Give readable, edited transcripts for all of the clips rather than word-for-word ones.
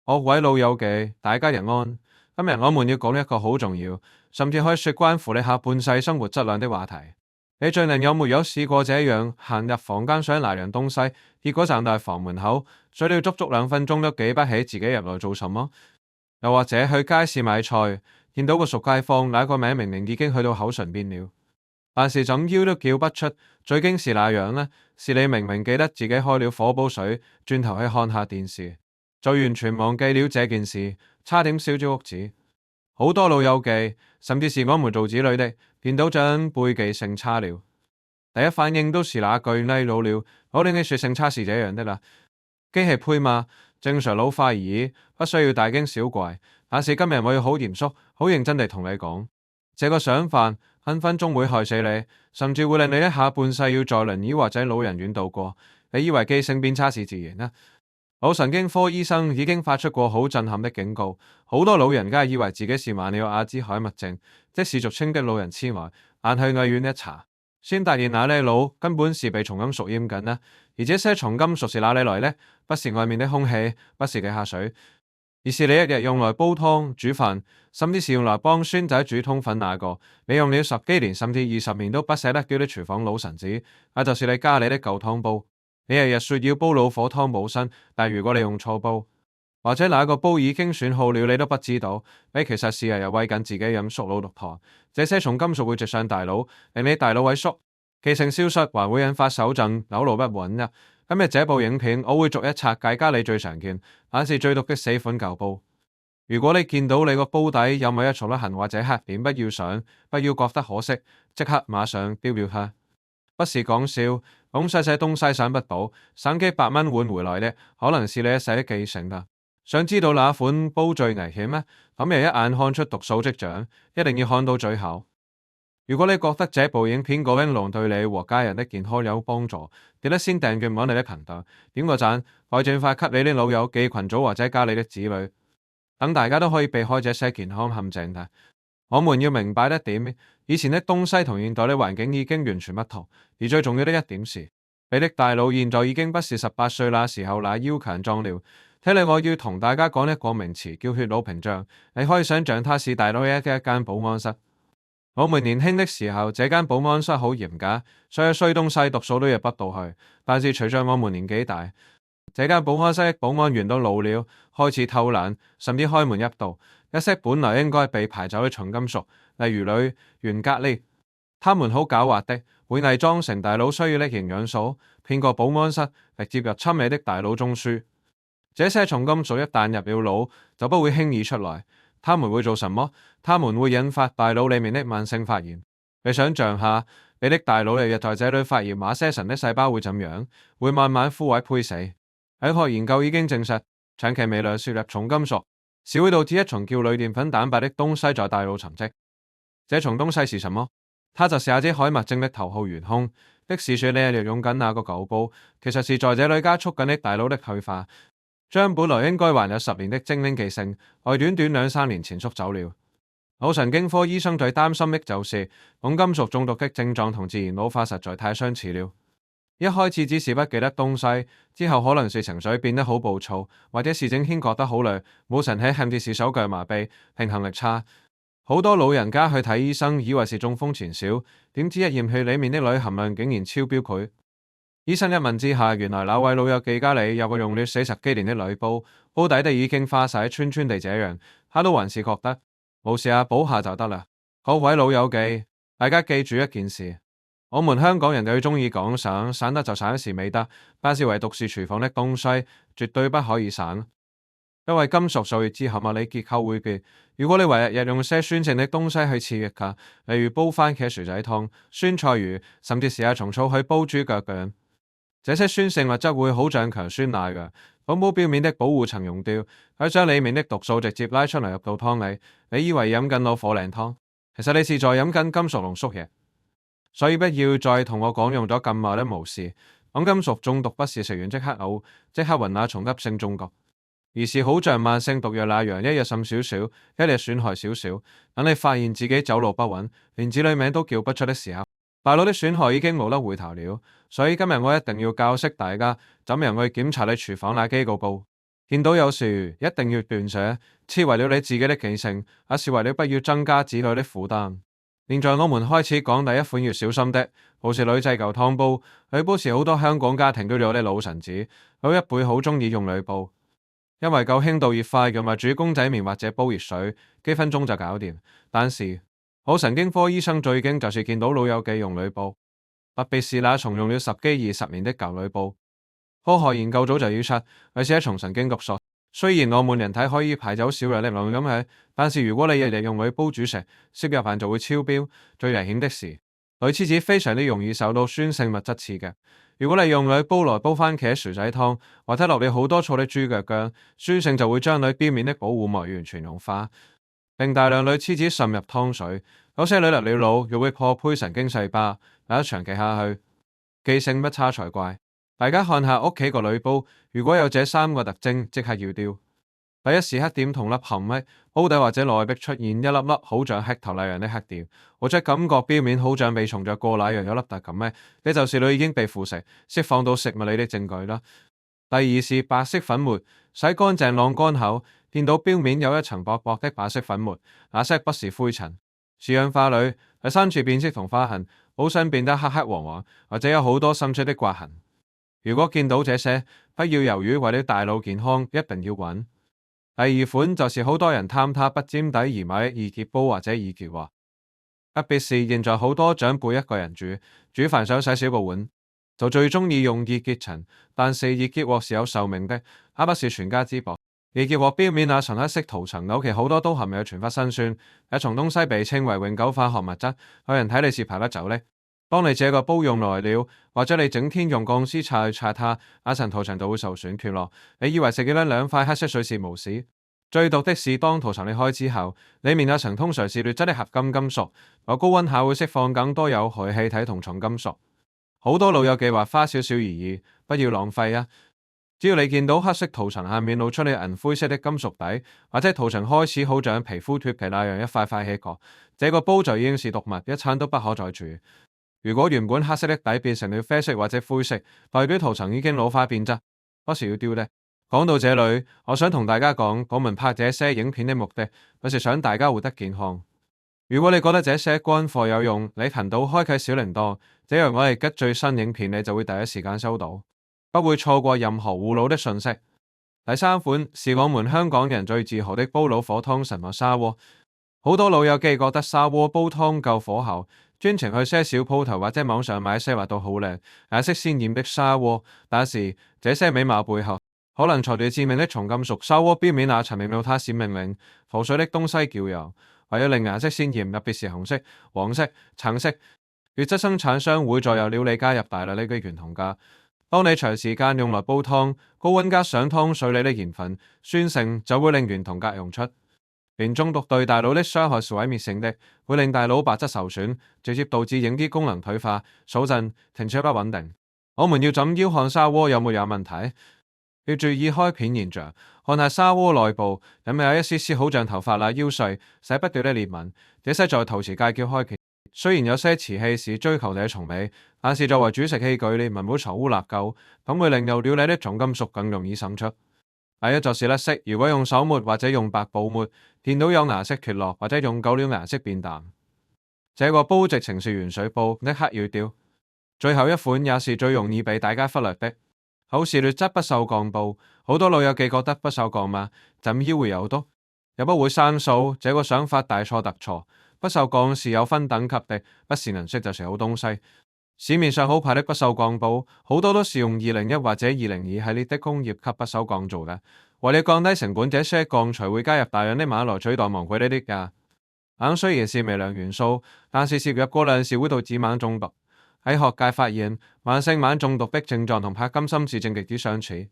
各位老友記，大家日安。今日我們要講一個好重要，甚至可以說關乎你下半世生活質量的話題。你最近有沒有試過這樣行入房間想拿樣東西，結果站在房門口，睡了足足2分鐘都記不起自己入來做什麼？又或者去街市買菜，見到個熟街坊，那個名明明已經去到口唇邊了，但是怎腰都叫不出。最驚是那樣呢？是你明明記得自己開了火煲水，轉頭去看下電視，就完全忘記了這件事，差點燒焦屋子。好多老友記，甚至是我們做子女的，見到這背記性差了，第一反應都是那句你老了，我令你說性差是這樣的啦。機器配嘛，正常老化而已，不需要大驚小怪。但是今日我要好嚴肅、好認真地同你講，這個想法分分鐘會害死你，甚至會令你一下半世要在輪椅或者老人院度過。你以為記性變差是自然呢？腦神經科醫生已經發出過好震撼的警告，好多老人家以為自己是患了阿茲海默症，即是俗稱的老人痴呆，但去醫院一查，先發現那呢腦根本是被重金屬閹緊呢。而這些重金屬是哪裏來呢？不是外面的空氣，不是地下水，而是你一日用來煲湯、煮飯，甚至是用來幫孫仔煮通粉那個，你用了10幾年甚至20年都不捨得叫的廚房老臣子，那就是你家裏的舊湯煲。你日日說要煲老火湯補身，但如果你用錯煲，或者哪個煲已經損耗了，你都不知道，你其實是日日餵緊自己飲熟老毒糖。這些重金屬會直上大腦，令你大腦萎縮，記性消失，還會引發手震、扭路不穩呀。今日這部影片我會逐一拆解家裏最常見，但是最毒的死款舊煲。如果你見到你個煲底有某一重粒痕或者黑點，不要想，不要覺得可惜，即刻馬上丟掉它。不是講笑，咁細細東西省不到，省幾百蚊換回來的，可能是你一世的記性啦。想知道哪款煲最危險咩？咁又一眼看出毒素跡象，一定要看到最後。如果你覺得這部影片嗰英龍對你和家人的健康有幫助，記得先訂閱我哋的頻道，點個讚，再轉發給你啲老友記群組或者家裏的子女，等大家都可以避開這些健康陷阱嘅。我們要明白一點，以前的東西同現代的環境已經完全不同，而最重要的一點是，你的大腦現在已經不是18歲那時候那要強壯了。睇嚟我要同大家講一個名詞，叫血腦屏障。你可以想象它是大腦的一間保安室。我們年輕的時候，這間保安室好嚴格，所有衰東西毒素都入不到去。但是隨着我們年紀大，這間保安室的保安員都老了，開始偷懶，甚至開門入道。一些本來應該被排走的重金屬，例如鋁、鉛、鎘呢，他們好狡猾的，會偽裝成大腦需要的營養素，騙過保安室，直接入侵你的大腦中樞。這些重金屬一旦入了腦，就不會輕易出來。他們會做什麼？他們會引發大腦裡面的慢性發炎。你想象下，你的大腦日日在這裡發炎，馬些神的細胞會怎樣？會慢慢枯萎胚死。醫學研究已經證實，長期微量攝入重金屬，是會導致一種叫類澱粉蛋白的東西在大腦沉積。這種東西是什麼？它就是阿茲海默症的頭號元兇。的士說你日日用緊那個舊煲，其實是在這裡加速緊的大腦的退化，將本來應該還有10年的精靈記性，在短短2-3年前縮走了。腦神經科醫生最擔心的就是重金屬中毒的症狀同自然老化實在太相似了。一開始只是不記得東西，之後可能是情緒變得好暴躁，或者是整天覺得好累，冇神氣，甚至是手腳麻痹、平衡力差。好多老人家去睇醫生，以為是中風前兆，點知一驗血裡面的鋁含量竟然超標佢。醫生一問之下，原來那位老友記家裏有個用了40幾年的鋁煲，煲底都已經花晒，穿穿地這樣，他都還是覺得冇事啊，補下就得啦。各位老友記，大家記住一件事。我們香港人最中意講省，省得就省時未得，但是唯獨是廚房的東西，絕對不可以省。因為金屬數熱之後物理結構會變，如果你為日用些酸性的東西去刺激它，例如煲番茄薯仔湯、酸菜魚，甚至試下蟲草去煲豬腳咁，這些酸性物質會好像強酸奶嘅，保保表面的保護層溶掉，佢將裡面的毒素直接拉出嚟入到湯裏。你以為飲緊老火靚湯，其實你是在飲緊金屬濃縮液。所以不要再同我講用咗咁耐都冇事。講金屬中毒不是食完即刻嘔、即刻暈那重急性中毒，而是好像慢性毒藥那樣，一日滲少少，一日損害少少，等你發現自己走路不穩，連子女名都叫不出的時候，大腦的損害已經無得回頭了。所以今日我一定要教識大家，怎樣去檢查你廚房那幾個煲。見到有時一定要斷捨，是為了你自己的記性，也是為了不要增加子女的負擔。現在我們開始講第一款要小心的，就是鋁製舊湯煲。鋁煲是好多香港家庭都有的老臣子，有一輩好鍾意用鋁煲，因為夠輕度熱快，用嚟煮公仔麵或者煲熱水，幾分鐘就搞掂。但是我神經科醫生最驚就是見到老友記用鋁煲，特別是那從用了10幾20年的舊鋁煲。科學研究早就預測，這是一種神經毒素。雖然我們人體可以排走少量的能量咁，但是如果你日日用鋁煲煮食，攝入飯就會超標。最危險的是，鋁碴子非常的容易受到酸性物質刺激。如果你用鋁煲來煲番茄薯仔湯，或者落了好多醋的豬腳薑，酸性就會將鋁表面的保護膜完全融化，令大量鋁碴子滲入湯水。有些鋁入了腦，又會破胚神經細胞，但長期下去，記性不差才怪。大家看下屋企個鋁煲，如果有這3個特徵，即刻要丟。第一是黑點同粒陷隙，煲底或者內壁出現一粒粒好像黑頭那樣的黑點，或者感覺表面好像被蟲着過那樣有粒突咁呢，呢就是鋁已經被腐蝕，釋放到食物裏的證據啦。第二是白色粉末，洗乾淨晾乾後，見到表面有一層薄薄的白色粉末，那些不是灰塵，是氧化鋁。第三處變色同花痕，煲身變得黑黑黃黃，或者有好多滲出的刮痕。如果見到這些，不要猶豫，為了大腦健康，一定要滾。第二款就是好多人貪它不沾底而買易潔煲或者易潔鍋，特別是現在好多長輩一個人煮飯想洗少個碗，就最鍾意用易潔塵。但是易潔鍋是有壽命的，它不是全家之寶。易潔鍋表面那層黑色塗層，尤其好多都含有全氟辛酸，一種東西被稱為永久化學物質，有人睇你是排得走呢。當你這個煲用來了，或者你整天用鋼絲刷去刷它，那層塗層就會受損脫落。你以為食咗2塊黑色水是無事？最毒的是當塗層裂開之後，裡面那層通常是劣質的合金金屬，在高溫下會釋放更多有害氣體同重金屬。好多老友記話花少少而已，不要浪費啊！只要你見到黑色塗層下面露出你銀灰色的金屬底，或者塗層開始好像皮膚脫皮那樣一塊塊起角，這個煲就已經是毒物，一餐都不可再煮。如果原本黑色的底變成了啡色或者灰色，代表塗層已經老化變質，不是要丟的。講到這裡，我想同大家講，我們拍這些影片的目的，就是想大家活得健康。如果你覺得這些乾貨有用，你頻道開啟小鈴鐺，這樣我哋吉最新影片你就會第一時間收到，不會錯過任何護腦的訊息。第三款是我們香港人最自豪的煲老火湯神物砂鍋。好多老友記覺得砂鍋煲湯夠火候，專程去些小鋪頭或者網上買些畫到好靚、顏色鮮豔的砂鍋，但是這些美貌背後，可能藏住致命的重金屬。砂鍋表面那層令到它閃靈靈、浮水的東西叫油，為了令顏色鮮豔，特別是紅色、黃色、橙色，劣質生產商會再有料理加入大量呢個懸紅價。當你長時間用來煲湯，高溫加上湯水裏的鹽分、酸性就會令懸銅價溶出。連中毒對大腦的傷害是毀滅性的，會令大腦白質受損，直接導致認知功能退化、手震、停車不穩定。我們要怎樣看砂鍋有沒有問題？要注意開片現象，看下砂鍋內部有沒有一絲絲好像頭髮那腰碎、洗不掉的裂紋，這些在陶瓷界叫開片。雖然有些瓷器是追求這重美，但是作為煮食器具，裂紋會藏污納垢，咁會令有料理的重金屬更容易滲出。第一就是甩色，如果用手抹或者用白布抹，見到有顏色脫落，或者用久了顏色變淡，這個煲直情是原水煲，立刻要丟。最後一款也是最容易被大家忽略的，好是劣質不鏽鋼煲。好多老友記覺得不鏽鋼嘛，怎麼會有毒，又不會生鏽，這個想法大錯特錯。不鏽鋼是有分等級的，不是能識就是好東西。市面上好牌的不鏽鋼煲，好多都是用201或者202系列的工業級不鏽鋼做嘅。為了降低成本，這些鋼材會加入大量的鎂來取代昂貴的鎳。鎂雖然是微量元素，但是攝入過量時會導致鎂中毒。喺學界發現，慢性鎂中毒的症狀同帕金森氏症極之相似：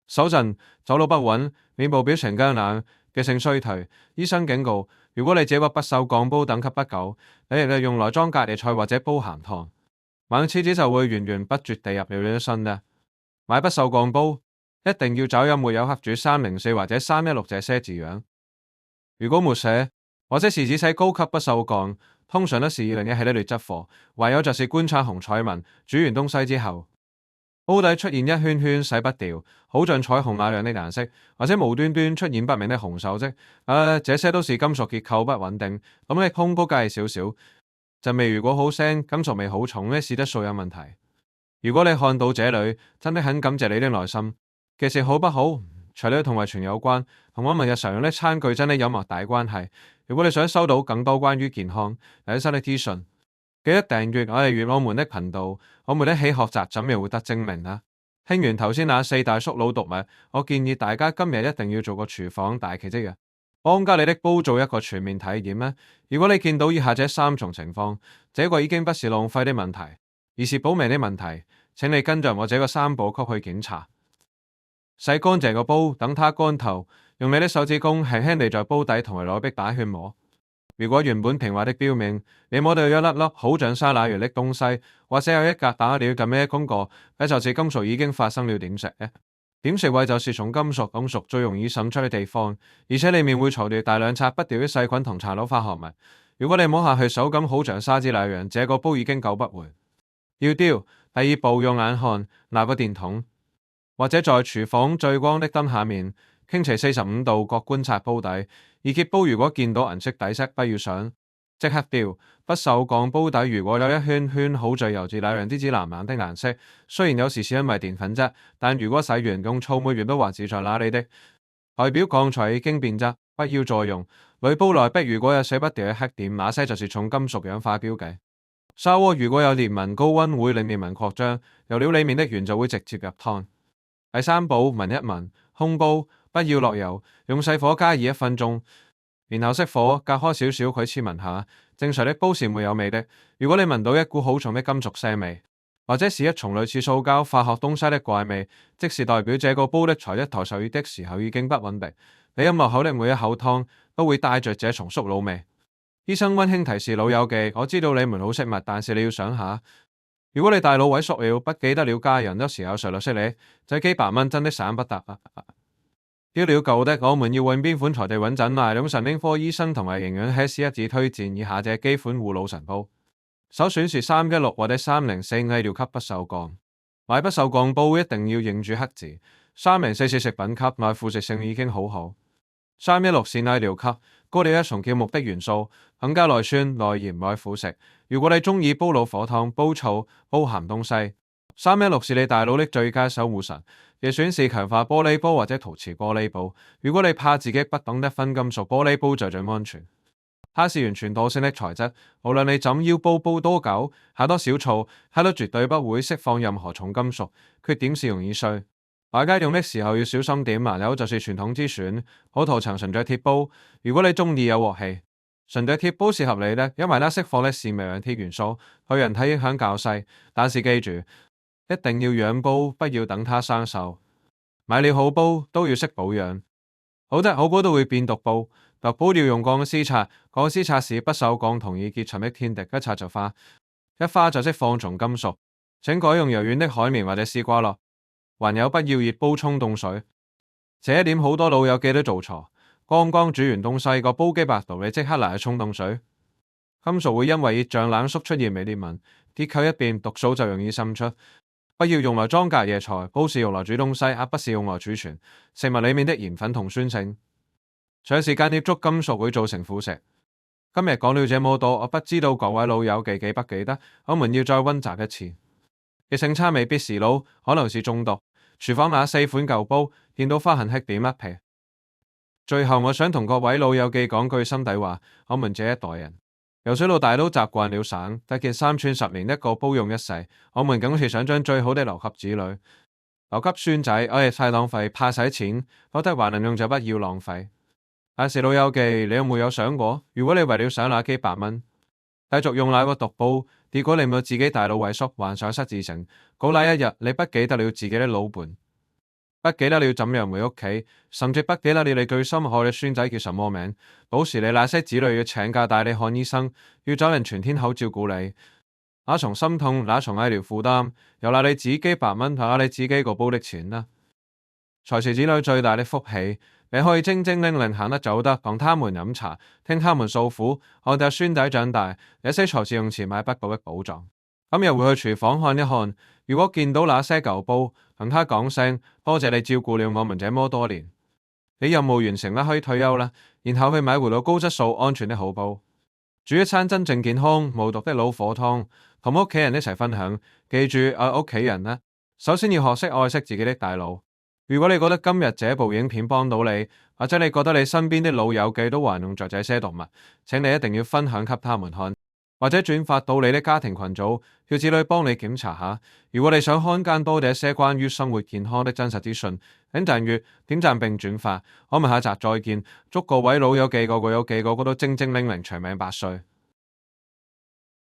手震、走路不穩、面部表情僵硬、記性衰退。醫生警告，如果你這個不鏽鋼煲等級不夠，你亦係用來裝隔夜菜或者煲鹹湯，鎂碴子就會源源不絕地入了你的身啦。買不鏽鋼煲，一定要找有沒有刻住304或者316這些字樣。如果沒寫，或者是只寫高級不鏽鋼，通常都是201系的劣質貨。唯有就是觀察紅彩紋，煮完東西之後，煲底出現一圈圈洗不掉，好像彩虹那樣的顏色，或者無端端出現不明的紅鏽跡，這些都是金屬結構不穩定。咁你空煲計少少，陣味如果好腥，金屬味好重呢，是質素有問題。如果你看到這裏，真的很感謝你的耐心。其實好不好，除了同遺傳有關，同我們日常用的餐具真的有莫大關係。如果你想收到更多關於健康養生的資訊，記得訂閱我們的頻道，我們一起學習怎樣活得精明啊！聽完頭先那四大叔老毒物，我建議大家今日一定要做個廚房大奇蹟啊！幫家你的煲做一個全面體驗啊！如果你見到以下這三種情況，這個已經不是浪費的問題，而是保命的問題，請你跟着我這個三部曲去檢查。洗乾淨個煲，等它乾透，用你的手指公輕輕地在煲底同埋內壁打圈摸。如果原本平滑的表面，你摸到有一粒粒好像沙拉魚的東西，或者有一格打了咁樣公個，那就是金屬已經發生了點石。點石位就是從金屬最容易滲出的地方，而且裡面會藏住大量擦不掉的細菌同殘留化學物。如果你摸下去手感好像沙子那樣，這個煲已經救不回。要丟。第二步，用眼看，拿個電筒，或者在廚房最光的燈下面傾斜45度角觀察煲底。二結煲如果見到銀色底色，不要想，即刻掉。不鏽鋼煲底如果有一圈圈好像油脂那樣啲紫藍藍的顏色，雖然有時是因為澱粉質，但如果洗完用醋抹完都還是在那裡的，代表鋼材已經變質，不要再用。鋁煲內壁如果有洗不掉嘅黑點，那些就是重金屬氧化標記。砂鍋如果有裂紋，高溫會令裂紋擴張，油料裡面的鉛就會直接入湯。第三步，聞一聞，空煲，不要落油，用細火加熱1分鐘，然後熄火，隔開少少佢黐聞下。正常的煲是沒有味的。如果你聞到一股好重的金屬腥味，或者是一重類似塑膠化學東西的怪味，即是代表這個煲的材質抬上熱的時候已經不穩定。你飲落口的每一口湯都會帶着這重宿老味。醫生溫馨提示老友記，我知道你們好識物，但是你要想下，如果你大腦萎縮了，不記得了家人，有時候誰來識你？這幾百蚊真的省不得啊！丟了舊的，我們要揾邊款才地穩陣啊？用神經科醫生同埋營養 X 一致推薦以下這幾款護腦神煲。首選是316或者304偽料級不鏽鋼。買不鏽鋼煲一定要認住黑字。304是食品級，內腐蝕性已經好好。316是偽料級，高了一重叫木的元素，更加耐酸、耐鹽、耐腐蝕。如果你中意煲老火湯、煲醋、煲鹹東西，316是你大腦的最佳守護神。亦選是強化玻璃煲或者陶瓷玻璃煲。如果你怕自己不懂得分金屬，玻璃煲就最安全。它是完全惰性的材質，無論你怎腰煲煲多久，下多少醋，它都絕對不會釋放任何重金屬。缺點是容易碎。大家用的時候要小心點，還有就是傳統之選，好塗層純鋁鐵煲。如果你中意有鑊氣，純鋁鐵煲是合理的，因為它釋放的是微量鐵元素，對人體影響較細。但是記住，一定要養煲，不要等它生鏽。買了好煲都要識保養，好的好煲都會變毒煲。毒煲要用鋼絲刷，鋼絲刷是不鏽鋼同易結塵的天敵，一刷就花，一花就釋放重金屬。請改用柔軟的海綿或者絲瓜咯。還有不要熱煲沖凍水，這一點好多老友記都做錯。剛剛煮完東西，個煲機8度，你即刻拿去沖凍水，金屬會因為熱脹冷縮出現微裂紋，結構一變，毒素就容易滲出。不要用來裝隔夜菜，煲是用來煮東西，而不是用來儲存食物裡面的鹽分同酸性。長時間接觸金屬會造成腐蝕。今日講了這麼多，我不知道各位老友記不記得，我們要再溫習一次。嘅性差未必是老，可能是中毒。廚房那4款舊煲，見到花痕黑點一皮。最後我想同各位老友記講句心底話，我們這一代人由小到大都習慣了省，得件3寸10年一個煲用一世，我們梗是想將最好的留給子女，留給孫仔。太浪費，怕使錢，覺得還能用就不要浪費。但是老友記，你有沒有想過，如果你為了省那幾百蚊，繼續用那個毒煲，結果令到自己大腦萎縮，患上失智症。嗰那一日，你不記得了自己的老伴，不記得了怎樣回屋企，甚至不記得了你最心愛嘅孫仔叫什麼名。到時你那些子女要請假帶你看醫生，要找人全天候照顧你，哪從心痛，哪從醫療負擔，又拿你自己幾百蚊，拿你自己個煲的錢呢？才是子女最大的福氣。你可以精精靈靈行得走得，講他們飲茶，聽他們訴苦，看着孫仔長大，這些才是用錢買不到的寶藏。今日會去廚房看一看，如果見到那些舊煲，向他講聲多謝你照顧了我們這麼多年。你任務完成啦，可以退休啦，然後去買回到高質素、安全的好煲，煮一餐真正健康無毒的老火湯，同屋企人一齊分享。記住愛屋企人啦，首先要學識愛惜自己的大腦。如果你覺得今日這部影片幫到你，或者你覺得你身邊的老友記都還用着這些讀物，請你一定要分享給他們看，或者轉發到你的家庭群組，叫子女幫你檢查下。如果你想看更多這些關於生活健康的真實資訊，請訂閱、點讚並轉發。我們下集再見，祝各位老友記個個都精精靈靈，長命百歲。